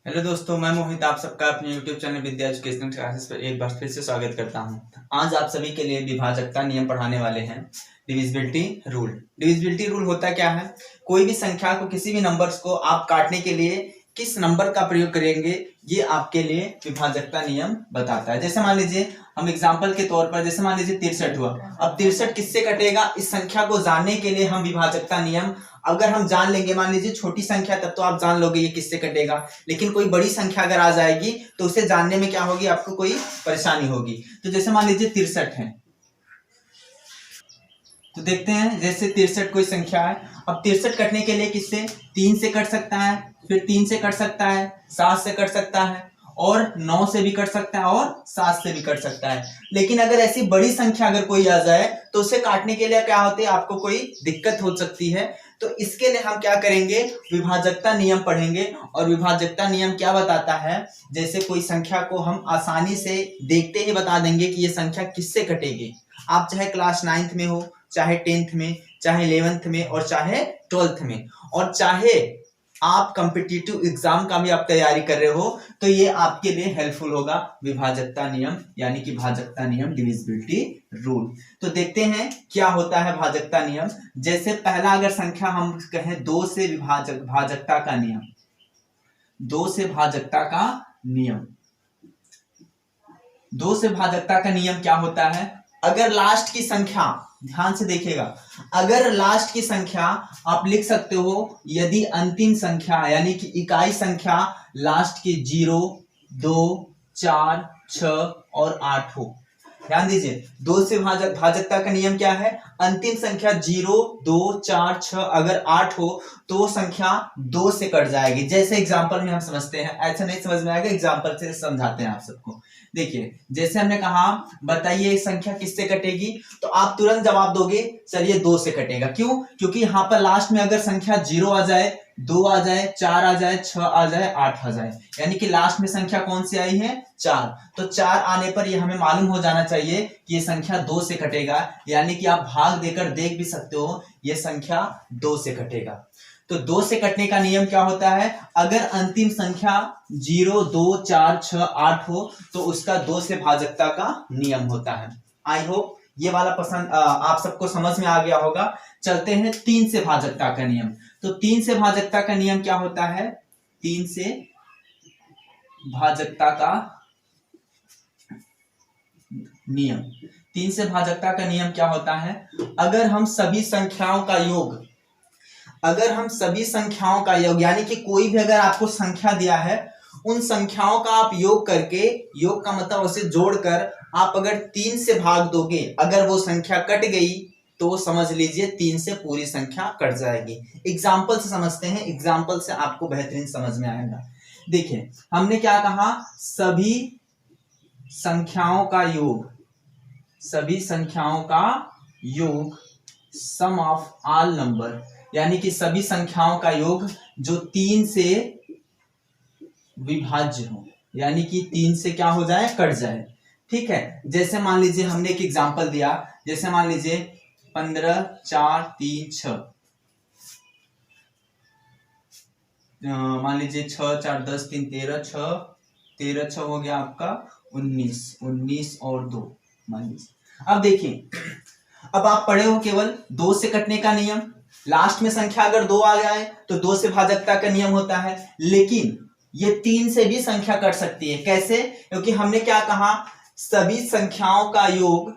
Hello दोस्तों, मैं मोहित आप सबका अपने YouTube चैनल विद्या एजुकेशनल क्लासेस पर एक बार फिर से स्वागत करता हूं। आज आप सभी के लिए विभाजकता नियम पढ़ाने वाले हैं। Divisibility rule. डिविजिबिलिटी रूल होता क्या है? कोई भी संख्या को, किसी भी नंबर्स को आप काटने के लिए किस नंबर का प्रयोग करेंगे, ये आपके लिए विभाजकता नियम बताता है। जैसे मान लीजिए, हम एग्जाम्पल के तौर पर, जैसे मान लीजिए 63 हुआ। अब 63 किससे कटेगा, इस संख्या को जानने के लिए हम विभाजकता नियम अगर हम जान लेंगे, मान लीजिए छोटी संख्या, तब तो आप जान लोगे ये किससे कटेगा। लेकिन कोई बड़ी संख्या अगर आ जाएगी तो उसे जानने में क्या होगी, आपको कोई परेशानी होगी। तो जैसे मान लीजिए 63 है, तो देखते हैं जैसे 63 कोई संख्या है। अब 63 कटने के लिए किससे, 3 से कट सकता है, फिर 3 से कट सकता है, 7 से कट सकता है, और 9 से भी कट सकता है, और 7 से भी कट सकता है। लेकिन अगर ऐसी बड़ी संख्या अगर कोई आ जाए तो उसे काटने के लिए क्या होती है, आपको कोई दिक्कत हो सकती है। तो इसके लिए हम क्या करेंगे, विभाजकता नियम पढ़ेंगे। और विभाजकता नियम क्या बताता है, जैसे कोई संख्या को हम आसानी से देखते ही बता देंगे कि ये संख्या किससे कटेगी। आप चाहे क्लास 9th में हो, चाहे 10th में, चाहे 11th में, और चाहे 12th में, और चाहे आप कॉम्पिटिटिव एग्जाम का भी आप तैयारी कर रहे हो, तो ये आपके लिए हेल्पफुल होगा विभाजकता नियम, यानी कि भाजकता नियम, डिविजिबिलिटी रूल। तो देखते हैं क्या होता है भाजकता नियम। जैसे पहला अगर संख्या हम कहें 2 से भाजकता का नियम, 2 से भाजकता का नियम, 2 से भाजकता का नियम क्या होता है, अगर लास्ट की संख्या, ध्यान से देखिएगा, अगर लास्ट की संख्या आप लिख सकते हो, यदि अंतिम संख्या यानी कि इकाई संख्या लास्ट की 0, 2, 4, 6 और 8 हो। ध्यान दीजिए, 2 से भाजकता का नियम क्या है, अंतिम संख्या 0, 2, 4, 6 अगर 8 हो तो संख्या 2 से कट जाएगी। जैसे एग्जांपल में हम समझते हैं, ऐसा नहीं समझ में आएगा, एग्जांपल से समझाते हैं आप सबको। देखिए, जैसे हमने कहा, बताइए संख्या किससे कटेगी, तो आप तुरंत जवाब दोगे, चलिए 2 से कटेगा। क्यों? क्योंकि यहां पर लास्ट में अगर संख्या 0 आ जाए, 2 आ जाए, 4 आ जाए, 6 आ जाए, 8 आ जाए, यानी कि लास्ट में संख्या कौन सी आई है, 4। तो 4 आने पर ये हमें मालूम हो जाना चाहिए कि ये संख्या 2 से कटेगा, यानी कि आप भाग देकर देख भी सकते हो, ये संख्या 2 से कटेगा। तो 2 से कटने का नियम क्या होता है, अगर अंतिम संख्या 0, 2, 4, 6, 8 हो तो उसका 2 से भाजकता का नियम होता है। आई होप ये वाला पसंद आप सबको समझ में आ गया होगा। चलते हैं 3 से भाजकता का नियम। तो 3 से भाजकता का नियम क्या होता है, 3 से भाजकता का नियम, 3 से भाजकता का नियम क्या होता है, अगर हम सभी संख्याओं का योग, अगर हम सभी संख्याओं का योग, यानी कि कोई भी अगर आपको संख्या दिया है, उन संख्याओं का आप योग करके, योग का मतलब उसे जोड़कर आप अगर 3 से भाग दोगे, अगर वो संख्या कट गई तो समझ लीजिए 3 से पूरी संख्या कट जाएगी। एग्जाम्पल से समझते हैं, एग्जाम्पल से आपको बेहतरीन समझ में आएगा। देखिए, हमने क्या कहा, सभी संख्याओं का योग, सभी संख्याओं का योग, सम ऑफ ऑल नंबर, यानी कि सभी संख्याओं का योग जो 3 से विभाज्य हो, यानी कि 3 से क्या हो जाए, कट जाए। ठीक है, जैसे मान लीजिए हमने एक एग्जांपल दिया, जैसे मान लीजिए 15, 4, 3, 6, मान लीजिए 6, 4, 10, 3, 13, 6, 13, 6 हो गया आपका 19, 19 और 2 मान लीजिए। अब देखिए, अब आप पढ़े हो केवल 2 से कटने का नियम, लास्ट में संख्या अगर 2 आ जाए तो 2 से भाजकता का नियम होता है। लेकिन ये 3 से भी संख्या कट सकती है, कैसे? क्योंकि हमने क्या कहा, सभी संख्याओं का योग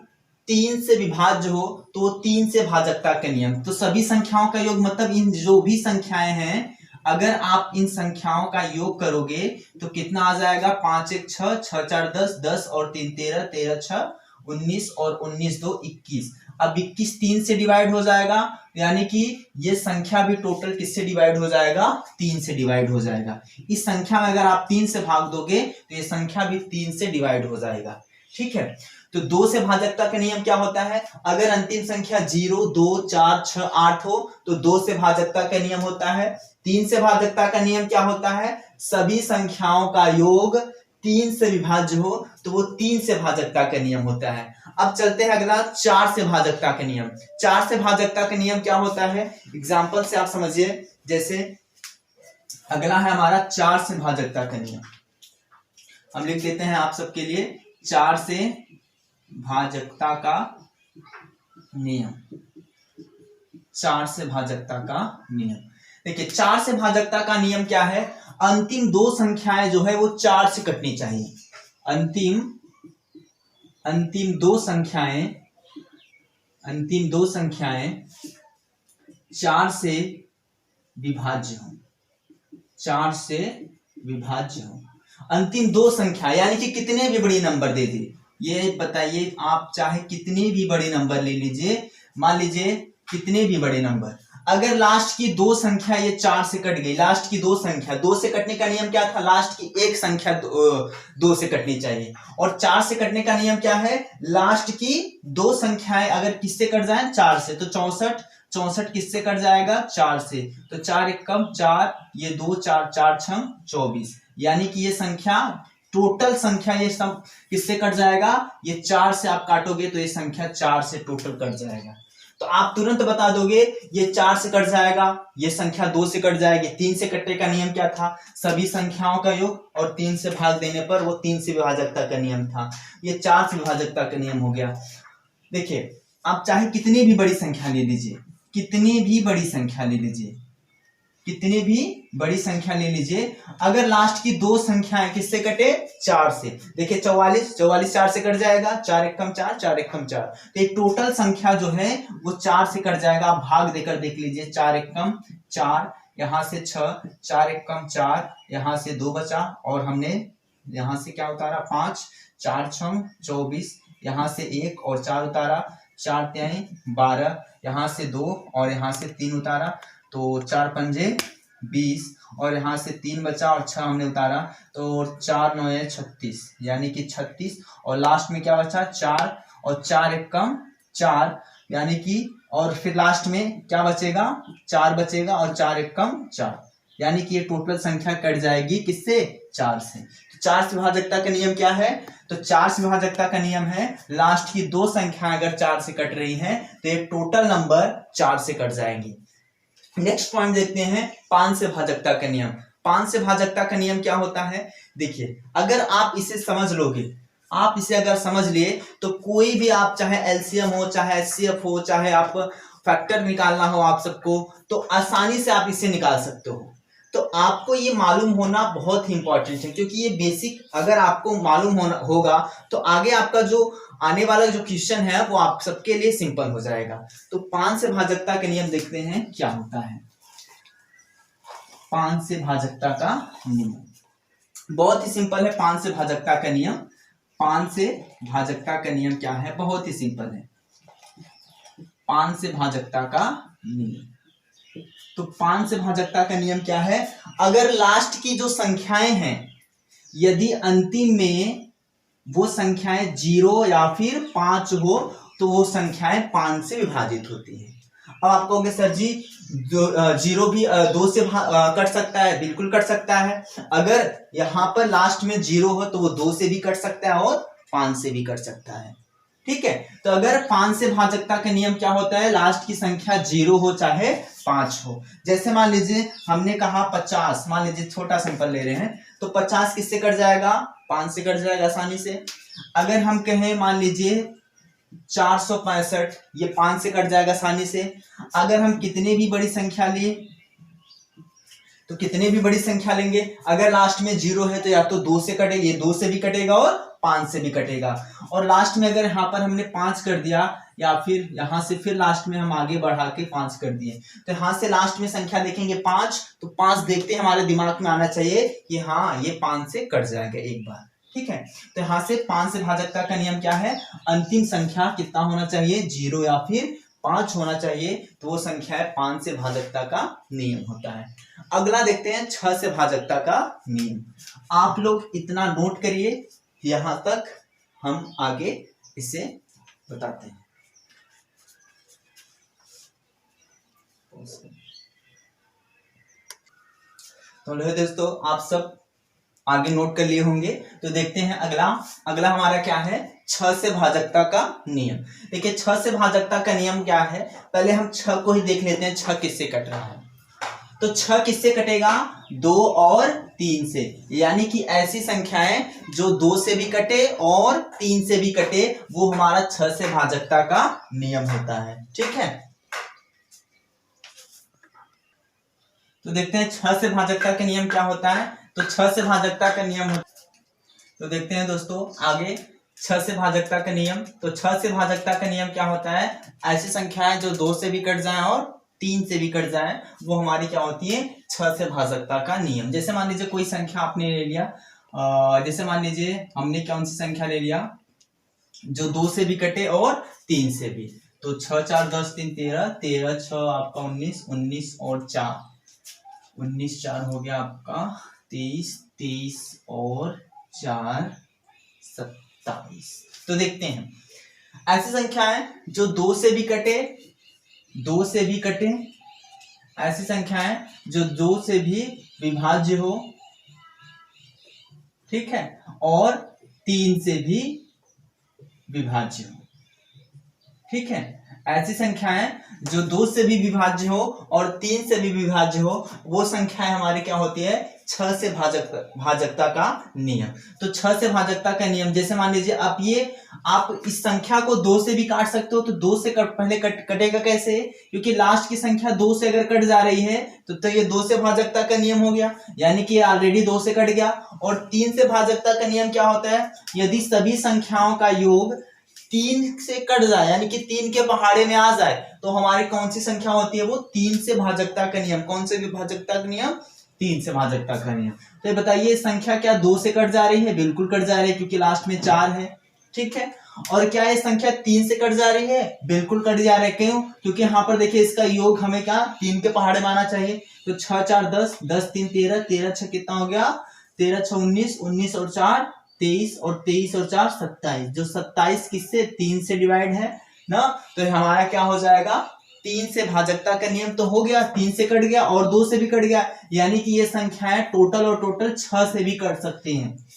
3 से विभाज्य हो तो 3 से भाजकता का नियम। तो सभी संख्याओं का योग मतलब इन जो भी संख्याएं हैं, अगर आप इन संख्याओं का योग करोगे तो कितना आ जाएगा, 5 1 6, 6 4 10, 10 और 3 13, 13 6 19 और 19 2 21। अब 21 3 से डिवाइड हो जाएगा, यानी कि ये संख्या भी टोटल किससे डिवाइड हो जाएगा, 3 से डिवाइड हो जाएगा। इस संख्या में अगर आप 3 से भाग दोगे तो ये संख्या भी 3 से डिवाइड हो जाएगा। ठीक है, तो 2 से भाजकता का नियम क्या होता है, अगर अंतिम संख्या 0, 2, 4, 6, 8 हो तो 2 से भाजकता का नियम होता है। 3 से भाजकता का नियम क्या होता है, सभी संख्याओं का योग 3 से विभाज्य हो तो वो 3 से भाजकता का नियम होता है। अब चलते हैं अगला, 4 से भाजकता का नियम। 4 से भाजकता का नियम क्या होता है, एग्जाम्पल से आप समझिए, जैसे अगला है हमारा 4 से भाजकता का नियम। हम लिख देते हैं आप सबके लिए 4 से भाजकता का नियम। 4 से भाजकता का नियम। देखिए 4 से भाजकता का नियम क्या है, अंतिम दो संख्याएं जो है वो 4 से कटनी चाहिए। अंतिम दो संख्याएं 4 से विभाज्य हो। 4 से विभाज्य हो अंतिम दो संख्या, यानी कि कितने भी बड़ी नंबर दे दे, ये बताइए आप चाहे कितने भी बड़े नंबर ले लीजिए, मान लीजिए कितने भी बड़े नंबर, अगर लास्ट की दो संख्या ये 4 से कट गई, लास्ट की दो संख्या, 2 से कटने का नियम क्या था, लास्ट की एक संख्या 2 से कटनी चाहिए, और 4 से कटने का नियम क्या है, लास्ट की दो संख्याएं अगर किससे कट जाए, 4 से, तो 64 किससे कट जाएगा, 4 से, तो 4 एकम 4, ये 2 4 4 छम 24, यानी कि ये संख्या टोटल संख्या ये सब किससे कट जाएगा, ये 4 से आप काटोगे तो ये संख्या 4 से टोटल कट जाएगा। तो आप तुरंत बता दोगे ये 4 से कट जाएगा, ये संख्या 2 से कट जाएगी। 3 से कटने का नियम क्या था, सभी संख्याओं का योग और 3 से भाग देने पर वो 3 से विभाजकता का नियम था, ये 4 से विभाजकता का नियम हो गया। देखिए आप चाहे कितनी भी बड़ी संख्या ले लीजिए, कितनी भी बड़ी संख्या ले लीजिए, कितनी भी बड़ी संख्या ले लीजिए, अगर लास्ट की दो संख्याएं किससे कटे, 4 से, देखिए 44 4 से कट जाएगा, 4 एकम 4 4 एकम 4, तो एक टोटल संख्या जो है वो 4 से कट जाएगा। आप भाग देकर देख लीजिए, 4 एकम 4, यहां से 6, 4 एकम 4, यहां से 2 बचा, और हमने यहां से क्या उतारा, 5, 4 छम 24, यहां से 1 और 4 उतारा, 4 त्याई 12, यहां से 2 और यहां से 3 उतारा, तो 4 पंजे 20, और यहाँ से 3 बचा और 6 हमने उतारा, तो 4 9 36, यानी कि 36, और लास्ट में क्या बचा, 4, और 4 एकम 4, यानी कि, और फिर लास्ट में क्या बचेगा, 4 बचेगा, और 4 एकम 4, यानी कि ये टोटल संख्या कट जाएगी किससे, 4 से। तो 4 से विभाजकता का नियम क्या है, तो 4 से विभाजकता का नियम है लास्ट की दो संख्या अगर 4 से कट रही हैं तो एक टोटल नंबर 4 से कट जाएगी। नेक्स्ट पॉइंट देखते हैं 5 से भाजकता का नियम। 5 से भाजकता का नियम क्या होता है, देखिए अगर आप इसे समझ लोगे, आप इसे अगर समझ लिए तो कोई भी आप चाहे एलसीएम हो, चाहे एचसीएफ हो, चाहे आप फैक्टर निकालना हो आप सबको, तो आसानी से आप इसे निकाल सकते हो। तो आपको ये मालूम होना बहुत ही इंपॉर्टेंट है, क्योंकि ये बेसिक अगर आपको मालूम होगा तो आगे आपका जो आने वाला जो क्वेश्चन है वो आप सबके लिए सिंपल हो जाएगा। तो 5 से भाजकता के नियम देखते हैं क्या होता है। 5 से भाजकता का नियम बहुत ही सिंपल है। 5 से भाजकता का नियम, 5 से भाजकता का नियम क्या है, बहुत ही सिंपल है। 5 से भाजकता का नियम, तो 5 से भाजकता का नियम क्या है, अगर लास्ट की जो संख्याएं हैं यदि अंतिम में वो संख्याएं 0 या फिर 5 हो तो वो संख्याएं 5 से विभाजित होती हैं। अब आप कहोगे सर जी 0 भी 2 से कट सकता है, बिल्कुल कट सकता है। अगर यहाँ पर लास्ट में 0 हो तो वो 2 से भी कट सकता है और 5 से भी कट सकता है, ठीक है। तो अगर 5 से भाजकता का नियम क्या होता है, लास्ट की संख्या 0 हो चाहे 5 हो। जैसे मान लीजिए हमने कहा 50, मान लीजिए छोटा सिंपल ले रहे हैं, तो 50 किससे कट जाएगा, 5 से कट जाएगा आसानी से। अगर हम कहें मान लीजिए 465, ये 5 से कट जाएगा आसानी से। अगर हम कितने भी बड़ी संख्या लें तो कितने भी बड़ी संख्या लेंगे, अगर लास्ट में 0 है तो या तो 2 से कटेगा, ये 2 से भी कटेगा और 5 से भी कटेगा। और लास्ट में अगर यहाँ पर हमने 5 कर दिया या फिर यहाँ से फिर लास्ट में हम आगे बढ़ा के 5 कर दिए, तो यहाँ से लास्ट में संख्या देखेंगे 5, तो 5 देखते हैं हमारे दिमाग में आना चाहिए कि हाँ ये 5 से कट जाएगा एक बार, ठीक है। तो यहाँ से 5 से भाजकता का नियम क्या है, अंतिम संख्या कितना होना चाहिए, 0 या फिर 5 होना चाहिए, तो वो संख्या है 5 से भाजकता का नियम होता है। अगला देखते हैं 6 से भाजकता का नियम। आप लोग इतना नोट करिए, यहां तक हम आगे इसे बताते हैं। तो लो दोस्तों आप सब आगे नोट कर लिए होंगे, तो देखते हैं अगला हमारा क्या है, 6 से भाजकता का नियम। देखिए 6 से भाजकता का नियम क्या है, पहले हम 6 को ही देख लेते हैं, 6 किससे कट रहा है। तो 6 किससे कटेगा? 2 और 3 से। यानी कि ऐसी संख्याएं जो 2 से भी कटे और 3 से भी कटे वो हमारा 6 से भाजकता का नियम होता है। ठीक है, तो देखते हैं 6 से भाजकता का नियम क्या होता है। तो 6 से भाजकता का नियम तो देखते हैं दोस्तों आगे 6 से भाजकता का नियम। तो 6 से भाजकता का नियम क्या होता है? ऐसी संख्याएं जो 2 से भी कट जाएं और 3 से भी कट जाएं वो हमारी क्या होती है? 6 से भाजकता का नियम। जैसे मान लीजिए कोई संख्या आपने ले लिया, जैसे मान लीजिए हमने कौन सी संख्या ले लिया जो 2 से भी कटे और 3 से भी। तो 6 4 10 3 13, 13 6 आपका 19, 19 और 4, 19 4 हो गया आपका 23, 23 और 4 27। तो देखते हैं ऐसी संख्याएं जो 2 से भी कटे, 2 से भी कटे, ऐसी संख्याएं जो 2 से भी विभाज्य हो, ठीक है, और 3 से भी विभाज्य हो। ठीक है, ऐसी संख्याएं जो 2 से भी विभाज्य हो और 3 से भी विभाज्य हो वो संख्याएं हमारी क्या होती है? 6 से भाजकता का नियम। तो 6 से भाजकता का नियम, जैसे मान लीजिए आप इस संख्या को 2 से भी काट सकते हो। तो 2 से पहले कटेगा कैसे? क्योंकि लास्ट की संख्या 2 से अगर कट जा रही है तो ये 2 से भाजकता का नियम हो गया, यानी कि ऑलरेडी 2 से कट गया। और 3 से भाजकता का नियम क्या होता है? यदि सभी संख्याओं का योग 3 से कट जाए, यानी कि 3 के पहाड़े में आ जाए, तो हमारी कौन सी संख्या होती है? वो 3 से भाजकता का नियम। कौन से भाजकता का नियम? 3 से भाजकता का नियम। तो ये बताइए संख्या क्या 2 से कट जा रही है? बिल्कुल कट जा रही है, क्योंकि लास्ट में 4 है। ठीक है, और क्या ये संख्या 3 से कट जा रही है? बिल्कुल कट जा रही है। क्यों? क्योंकि यहाँ पर देखिए इसका योग हमें क्या 3 के पहाड़े में आना चाहिए। तो 6 4 10, 10 3 13, 13 6 कितना हो गया? 13 6 19, 19 और 4 23, और 23 और 4 27। जो 27 किससे? 3 से डिवाइड है ना। तो हमारा क्या हो जाएगा? 3 से भाजकता का नियम तो हो गया, 3 से कट गया और 2 से भी कट गया, यानी कि ये संख्याएं टोटल और टोटल 6 से भी कट सकती हैं।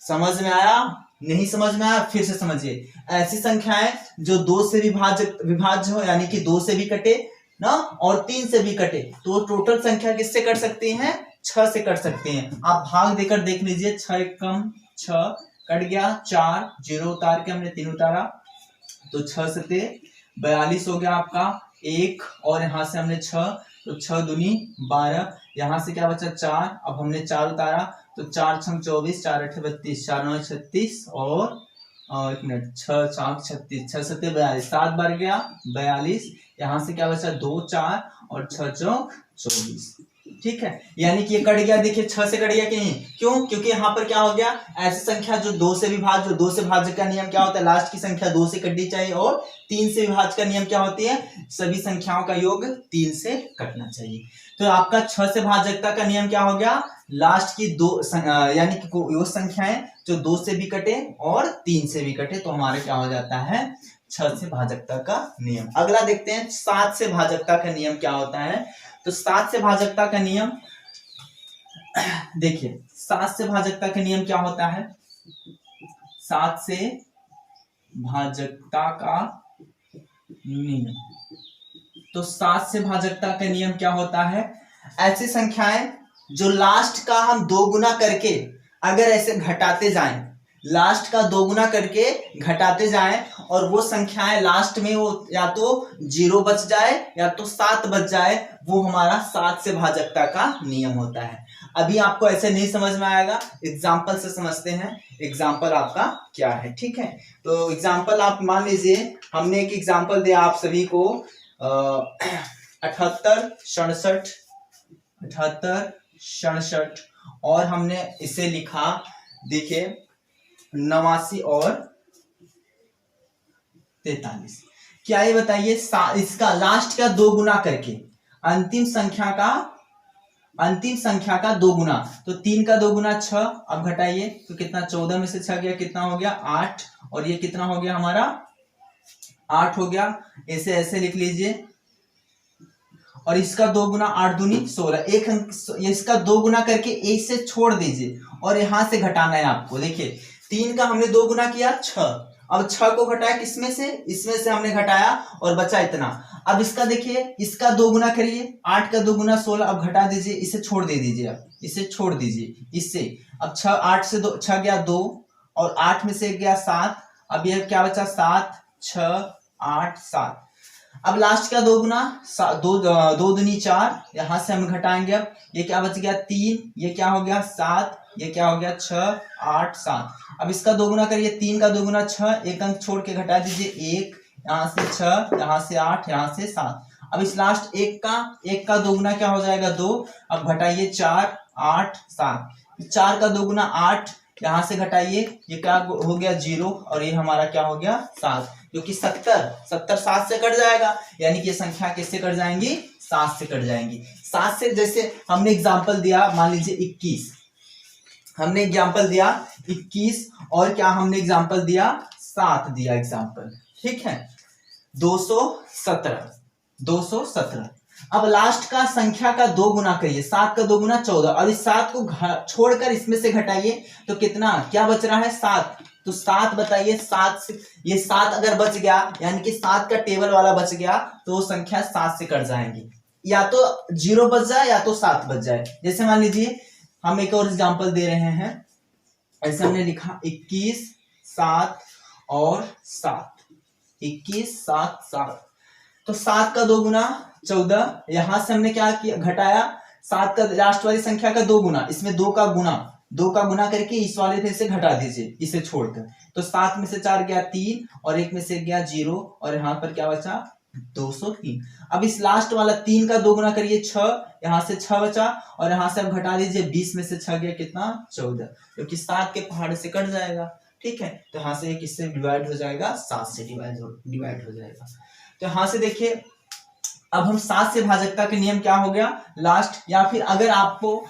समझ में आया? नहीं समझ में आया? फिर से समझिए, ऐसी संख्याएं जो 2 से विभाज्य हो, यानी कि 2 से भी कटे ना और 3 से भी कटे, तो टोटल संख्या किससे कट सकती हैं? 6 से कट सकते हैं। आप भाग देकर देख लीजिए, 6 कम 6 कट गया, 4 0 उतार के हमने 3 उतारा, तो 6 सते 42 हो गया आपका 1, और यहां से हमने 6, तो 6 दूनी 12, यहां से क्या बचा 4, अब हमने 4 उतारा, तो 4 6 24, 4 8 32, 4 9 36, और 1 मिनट 6 4 36, 6 सते 42, 7 बार गया 42, यहां से क्या बचा 2 4 और 6 चौक 24। ठीक है, यानी कि ये कट गया। देखिए 6 से कट गया कि नहीं? क्यों? क्योंकि यहाँ पर क्या हो गया? ऐसी संख्या जो 2 से विभाज्य, जो 2 से भाज्य का नियम क्या होता है? लास्ट की संख्या 2 से कटनी चाहिए, और 3 से विभाज्य का नियम क्या होती है? सभी संख्याओं का योग 3 से कटना चाहिए। तो आपका 6 से भाजकता का नियम क्या हो गया? लास्ट की 2 यानी कि वो संख्याएं जो 2 से भी कटे और 3 से भी कटे, तो हमारे क्या हो जाता है? 6 से भाजकता का नियम। अगला देखते हैं 7 से भाजकता का नियम क्या होता है। तो 7 से भाजकता का नियम, देखिए 7 से भाजकता का नियम क्या होता है? 7 से भाजकता का नियम, तो 7 से भाजकता का नियम क्या होता है? ऐसी संख्याएं जो लास्ट का हम 2 गुना करके अगर ऐसे घटाते जाएं, लास्ट का 2 गुना करके घटाते जाएं, और वो संख्याएं लास्ट में वो या तो 0 बच जाए या तो 7 बच जाए, वो हमारा 7 से भाजकता का नियम होता है। अभी आपको ऐसे नहीं समझ में आएगा, एग्जाम्पल से समझते हैं। एग्जाम्पल आपका क्या है? ठीक है, तो एग्जाम्पल आप मान लीजिए, हमने एक एग्जाम्पल दिया आप सभी को 78 67, और हमने इसे लिखा, देखिए 89 और 43। क्या ये बताइए, इसका लास्ट का 2 गुना करके अंतिम संख्या का 2 गुना, तो 3 का 2 गुना 6, अब घटाइए तो कितना? 14 में से 6 गया, कितना हो गया? 8, और ये कितना हो गया हमारा? 8 हो गया। ऐसे ऐसे लिख लीजिए, और इसका 2 गुना 8 दूनी 16, एक इसका 2 गुना करके एक से छोड़ दीजिए, और यहां से घटाना है आपको। देखिए 3 का हमने 2 गुना किया 6, अब 6 को घटाया किसमें से, इसमें से हमने घटाया और बचा इतना। अब इसका देखिए, इसका 2 गुना करिए, 8 का 2 गुना 16। अब घटा दीजिए, इसे छोड़ दे दीजिए, आप इसे छोड़ दीजिए इससे। अब 6 8 से 2 6 गया 2 और 8 में से गया 7। अब यह क्या बचा 7 6 8 7। अब लास्ट का 2 गुना 2 दूनी 4, यहां से हम घटाएंगे। अब ये क्या बच गया 3, ये क्या हो गया 7, ये क्या हो गया 6 8 7। अब इसका 2 गुना करिए, 3 का 2 गुना 6, एक अंक छोड़ के घटा दीजिए 1, यहाँ से 6, यहाँ से 8, यहाँ से 7। अब इस लास्ट 1 का 2 गुना क्या हो जाएगा 2। अब घटाइए 4 8 7। 4 का 2 गुना 8, यहाँ से घटाइए, ये क्या हो गया 0 और ये हमारा क्या हो गया 7, क्योंकि 70 7 से कट जाएगा, यानी कि ये संख्या किससे कट जाएंगी 7 से कट जाएंगी। 7 से जैसे हमने एग्जांपल दिया, मान लीजिए 21, हमने एग्जांपल दिया 21 और क्या हमने एग्जांपल दिया 7 दिया एग्जांपल, ठीक है 217। अब लास्ट का संख्या का 2 गुना करिए, 7 का 2 गुना 14 और इस 7 को छोड़कर इसमें से घटाइए तो कितना क्या बच रहा है 7। तो 7 बताइए, 7 से ये 7 अगर बच गया यानी कि 7 का टेबल वाला बच गया तो वो संख्या 7 से कट जाएंगी, या तो 0 बच जाए या तो 7 बच जाए। जैसे मान लीजिए हम एक और एग्जांपल दे रहे हैं, ऐसे हमने लिखा 21 7 और 7, 21 7 7। तो 7 का 2 गुना 14, यहां से हमने क्या किया घटाया 7 का लास्ट वाली संख्या का 2 गुना, इसमें 2 का गुना करके इस वाले में से घटा दीजिए इसे छोड़कर। तो 7 में से 4 गया 3 और 1 में से गया 0 और यहाँ पर क्या बचा 203। अब इस लास्ट वाला 3 का 2 गुना करिए 6, यहाँ से 6 बचा और यहाँ से अब घटा दीजिए 20 में से 6 गया कितना 14, क्योंकि 7 के पहाड़ से कट जाएगा, ठीक है। तो यहाँ से किससे डिवाइड हो जाएगा 7 से डिवाइड हो जाएगा। तो यहाँ से देखिए अब हम 7 से भाजकता के नियम क्या हो गया लास्ट, या फिर अगर आपको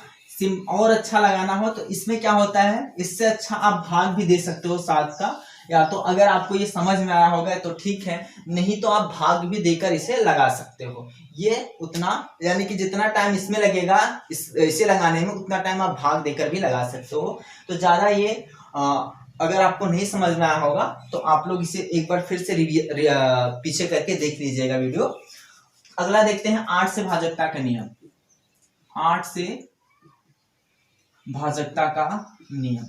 और अच्छा लगाना हो तो इसमें क्या होता है, इससे अच्छा आप भाग भी दे सकते हो 7 का, या तो अगर आपको ये समझ में आया होगा तो ठीक है, नहीं तो आप भाग भी देकर इसे लगा सकते हो। ये उतना यानी कि जितना टाइम इसमें लगेगा इसे लगाने में उतना टाइम आप भाग देकर भी लगा सकते हो। तो ज्यादा ये अगर आपको नहीं समझ में आया होगा तो आप लोग इसे एक बार फिर से पीछे करके देख लीजिएगा वीडियो। अगला देखते हैं 8 से भाजकता का नियम। 8 से भाजकता का नियम,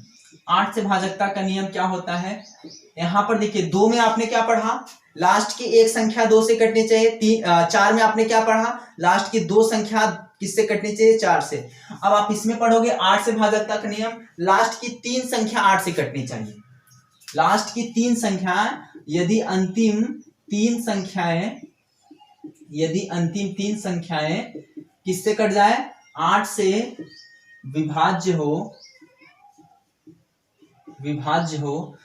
8 से भाजकता का नियम क्या होता है, यहां पर देखिए 2 में आपने क्या पढ़ा, लास्ट की एक संख्या 2 से कटनी चाहिए। 4 में आपने क्या पढ़ा, लास्ट की 2 संख्या किससे कटनी चाहिए 4 से। अब आप इसमें पढ़ोगे 8 से भाजकता का नियम, लास्ट की 3 संख्या 8 से कटनी चाहिए। लास्ट की 3 संख्याएं यदि अंतिम 3 संख्याएं किससे कट जाए 8 से विभाज्य हो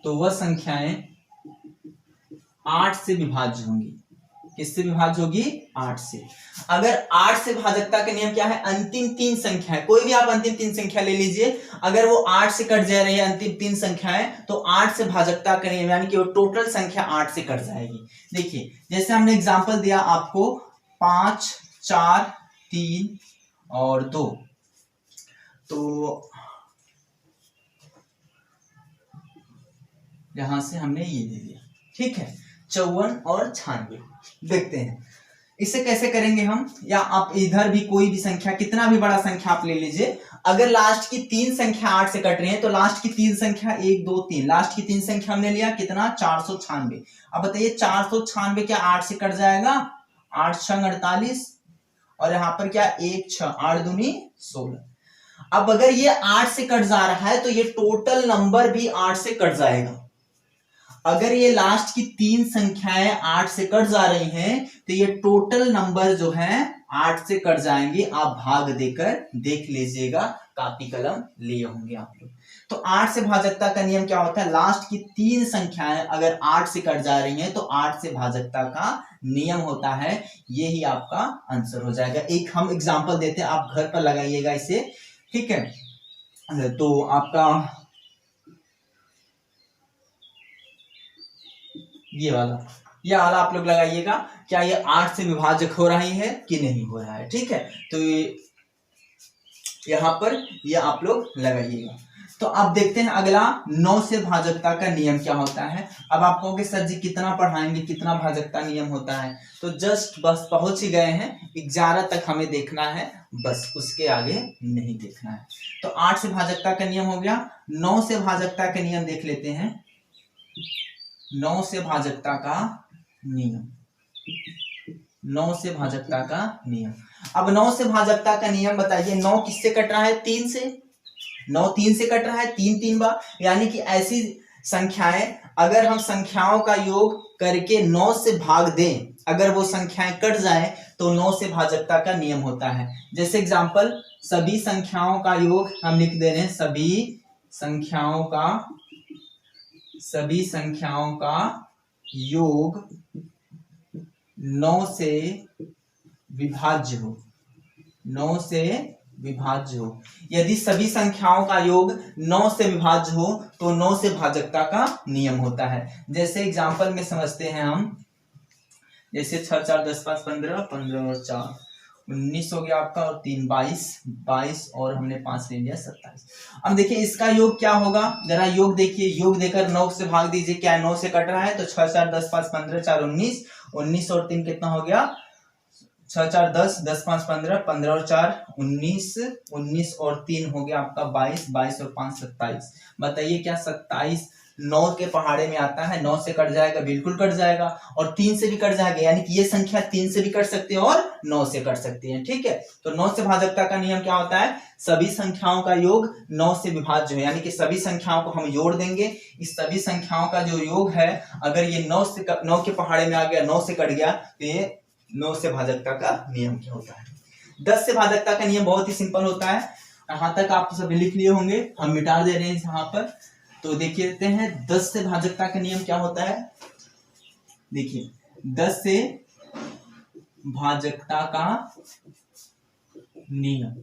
तो वह संख्याएं 8 से विभाज्य होंगी। किससे विभाज्य होगी 8 से। अगर 8 से भाजकता का नियम क्या है, अंतिम 3 संख्या है, कोई भी आप अंतिम 3 संख्या ले लीजिए, अगर वो 8 से कट जा रही है अंतिम 3 संख्याएं तो 8 से भाजकता का नियम यानी कि वो टोटल संख्या 8 से कट जाएगी। देखिए जैसे हमने एग्जांपल दिया आपको 5 4 3 और 2, तो यहां से हमने ये दे दिया, ठीक है 54 और 96। देखते हैं इसे कैसे करेंगे हम, या आप इधर भी कोई भी संख्या कितना भी बड़ा संख्या आप ले लीजिए, अगर लास्ट की 3 संख्या 8 से कट रही है तो लास्ट की 3 संख्या 1 2 3, लास्ट की 3 संख्या हमने लिया कितना 496। अब बताइए 496 क्या 8 से कट जाएगा, 8 6 48 और यहाँ पर क्या 1 6 8 दूनी 16। अब अगर ये 8 से कट जा रहा है तो ये टोटल नंबर भी 8 से कट जाएगा। अगर ये लास्ट की 3 संख्याएं 8 से कट जा रही हैं तो ये टोटल नंबर जो है 8 से कट जाएंगे। आप भाग देकर देख लीजिएगा, कॉपी कलम लिए होंगे आप लोग। तो 8 से भाजकता का नियम क्या होता है, लास्ट की 3 संख्याएं अगर 8 से कट जा रही हैं तो 8 से भाजकता का नियम होता है। ये ही आपका आंसर हो जाएगा। एक हम एग्जांपल देते हैं, आप घर पर लगाइएगा इसे, ठीक है। तो आपका ये वाला आप लोग लगाइएगा, क्या ये 8 से विभाजक हो रही है कि नहीं हो रहा है, ठीक है। तो यहाँ पर ये आप लोग लगाइएगा। तो अब देखते हैं अगला 9 से भाजकता का नियम क्या होता है। अब आप कहोगे सर जी कितना पढ़ाएंगे, कितना भाजकता नियम होता है, तो जस्ट बस पहुंच ही गए हैं, 11 तक हमें देखना है, बस उसके आगे नहीं देखना है। तो 8 से भाजकता का नियम हो गया, 9 से भाजकता का नियम देख लेते हैं। 9 से भाजकता का नियम, 9 से भाजकता का नियम। अब 9 से भाजकता का नियम बताइए, 9 किससे कट रहा है, 3 से, 9 3 से कट रहा है, 3 बार, यानी कि ऐसी संख्याएं अगर हम संख्याओं का योग करके 9 से भाग दें, अगर वो संख्याएं कट जाए तो 9 से भाजकता का नियम होता है। जैसे एग्जांपल, सभी संख्याओं का योग हम लिख दे रहे हैं, सभी संख्याओं का योग 9 से विभाज्य हो, 9 से विभाज्य हो। यदि सभी संख्याओं का योग 9 से विभाज्य हो तो 9 से भाजकता का नियम होता है। जैसे एग्जांपल में समझते हैं हम, जैसे 6 4 10 5 15, 15 और 4 19 हो गया आपका, और 3 22, 22 और हमने 5 ले लिया 27। अब देखिए इसका योग क्या होगा, जरा योग देखिए, योग देकर 9 से भाग दीजिए, क्या 9 से कट रहा है, तो 6 4 10 5 15 4 19, 19 और 3 कितना हो गया, 6 4 10, 10 5 15, 15 और 4 19, 19 और 3 हो गया आपका 22, 22 और 5 27। बताइए क्या 27 9 के पहाड़े में आता है, 9 से कट जाएगा, बिल्कुल कट जाएगा, और 3 से भी कट जाएगा, यानी कि ये संख्या 3 से भी कट सकती है और 9 से कट सकती है। ठीक है, तो 9 से भाजकता का नियम क्या होता है, सभी संख्याओं का योग 9 से विभाज्य है, यानी कि सभी संख्याओं को हम जोड़ देंगे, इस सभी संख्याओं का जो योग है अगर ये 9 के पहाड़े में आ गया, 9 से कट गया, तो ये 9 से भाजकता का नियम क्या होता है। 10 से भाजकता का नियम बहुत ही सिंपल होता है, यहां तक आप सभी लिख लिए होंगे, हम मिटा दे रहे हैं यहाँ पर। तो देखिए देते हैं 10 से भाजकता का नियम क्या होता है। देखिए 10 से भाजकता का नियम,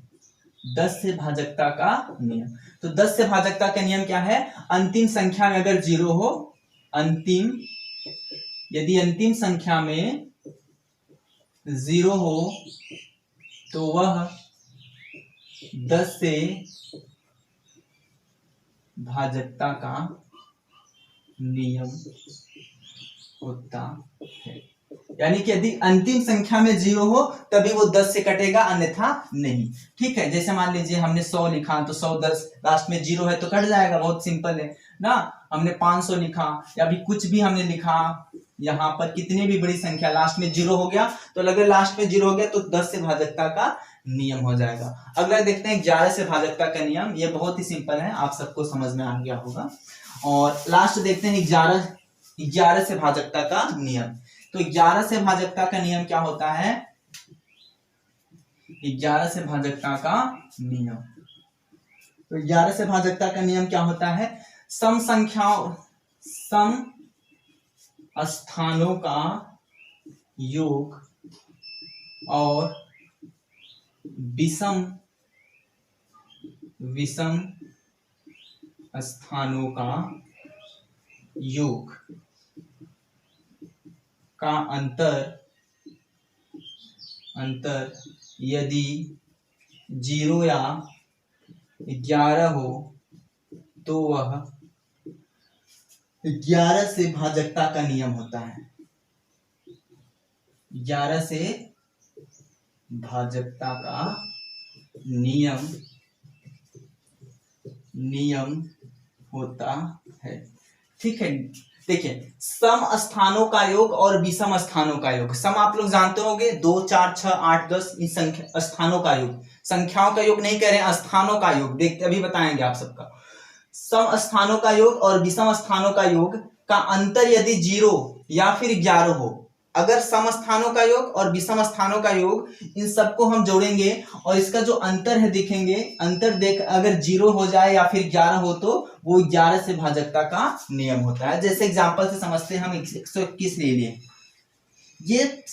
10 से भाजकता का नियम, तो 10 से भाजकता का नियम क्या है, अंतिम संख्या में अगर 0 हो, यदि अंतिम संख्या में 0 हो तो वह 10 से भाजकता का नियम होता है। यानी कि यदि अंतिम संख्या में 0 हो तभी वो 10 से कटेगा, अन्यथा नहीं। ठीक है, जैसे मान लीजिए हमने 100 लिखा तो 100 10 लास्ट में 0 है तो कट जाएगा, बहुत सिंपल है ना। हमने 500 लिखा या भी कुछ भी हमने लिखा, यहाँ पर कितनी भी बड़ी संख्या लास्ट में 0 हो गया तो अगर लास्ट में 0 हो गया तो 10 से भाजकता का नियम हो जाएगा। अगला देखते हैं 11 से भाजकता का नियम, ये बहुत ही सिंपल है, आप सबको समझ में आ गया होगा। और लास्ट देखते हैं 11 से भाजकता का नियम। तो 11 से भाजकता का नियम क्या होता है, 11 से भाजकता का नियम, तो 11 से भाजकता का नियम क्या होता है, सम स्थानों का योग और विषम स्थानों का योग का अंतर यदि 0 या 11 हो तो वह 11 से भाजकता का नियम होता है। 11 से भाजकता का नियम होता है। ठीक है, देखिए सम स्थानों का योग और विषम स्थानों का योग। सम आप लोग जानते होंगे 2 4 6 8 10 इन संख्या स्थानों का योग, संख्याओं का योग नहीं कह रहे हैं, स्थानों का योग देखते अभी बताएंगे आप सबका। सम स्थानों का योग और विषम स्थानों का योग का अंतर यदि 0 या फिर 11 हो, अगर सम स्थानों का योग और विषम स्थानों का योग इन सबको हम जोड़ेंगे और इसका जो अंतर है देखेंगे, अंतर देख अगर 0 हो जाए या फिर 11 हो तो वो 11 से भाजकता का नियम होता है। जैसे एग्जांपल से समझते हैं, हम 121 ले लिए, ये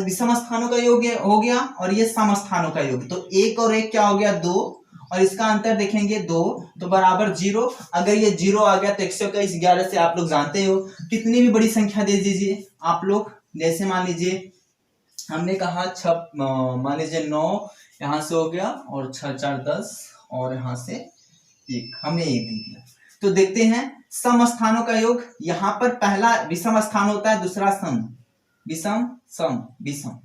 विषम स्थानों का योग हो गया और ये सम स्थानों का योग, तो 1 और 1 क्या हो गया 2, और इसका अंतर देखेंगे 2 तो बराबर 0। अगर ये 0 आ गया तो 121 11 से आप लोग जानते हो कितनी भी बड़ी संख्या दे दीजिए आप लोग। जैसे मान लीजिए हमने कहा मान लीजिए 9 यहाँ से हो गया और 6 4 10 और यहाँ से 1 हमने ये दे दिया। तो देखते हैं सम स्थानों का योग। यहाँ पर पहला विषम स्थान होता है, दूसरा सम, विषम सम विषम।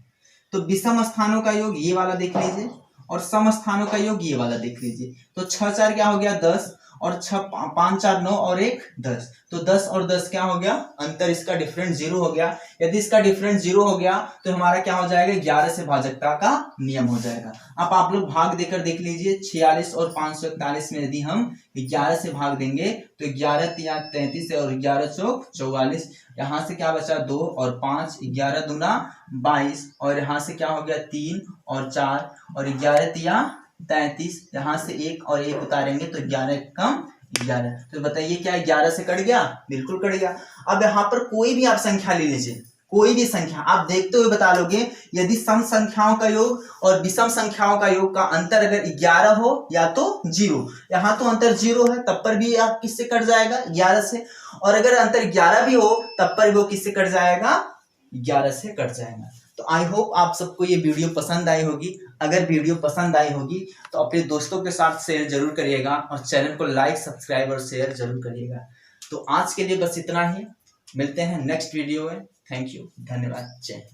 तो विषम स्थानों का योग ये वाला देख लीजिए और सम स्थानों का योग ये वाला देख लीजिए। तो 6 4 क्या हो गया 10 और 6 5 4 9 और 1 10। तो 10 और 10 क्या हो गया, अंतर इसका डिफरेंस 0 हो गया। यदि इसका डिफरेंस 0 हो गया तो हमारा क्या हो जाएगा, 11 से भाजकता का नियम हो जाएगा। अब आप लोग भाग देकर देख लीजिए, 46 और 541 में यदि हम 11 से भाग देंगे तो 11 या 33 और 11 चौक 44। यहाँ से क्या बचा 2 और 5, 11 दूना 22 और यहाँ से क्या हो गया 3 और 4 और 11 तिया 33। यहाँ से 1 और 1 उतारेंगे तो 11 कम 11। तो बताइए क्या 11 से कट गया, बिल्कुल कट गया। अब यहाँ पर कोई भी आप संख्या ले लीजिए, कोई भी संख्या आप देखते हुए बता लोगे। यदि सम संख्याओं का योग और विषम संख्याओं का योग का अंतर अगर 11 हो या तो 0, यहाँ तो अंतर 0 है तब पर भी आप किससे कट जाएगा 11 से, और अगर अंतर 11 भी हो तब पर वो किससे कट जाएगा 11 से कट जाएगा। तो आई होप आप सबको ये वीडियो पसंद आई होगी। अगर वीडियो पसंद आई होगी तो अपने दोस्तों के साथ शेयर जरूर करिएगा और चैनल को लाइक सब्सक्राइब और शेयर जरूर करिएगा। तो आज के लिए बस इतना ही, मिलते हैं नेक्स्ट वीडियो में। थैंक यू, धन्यवाद, जय हिंद।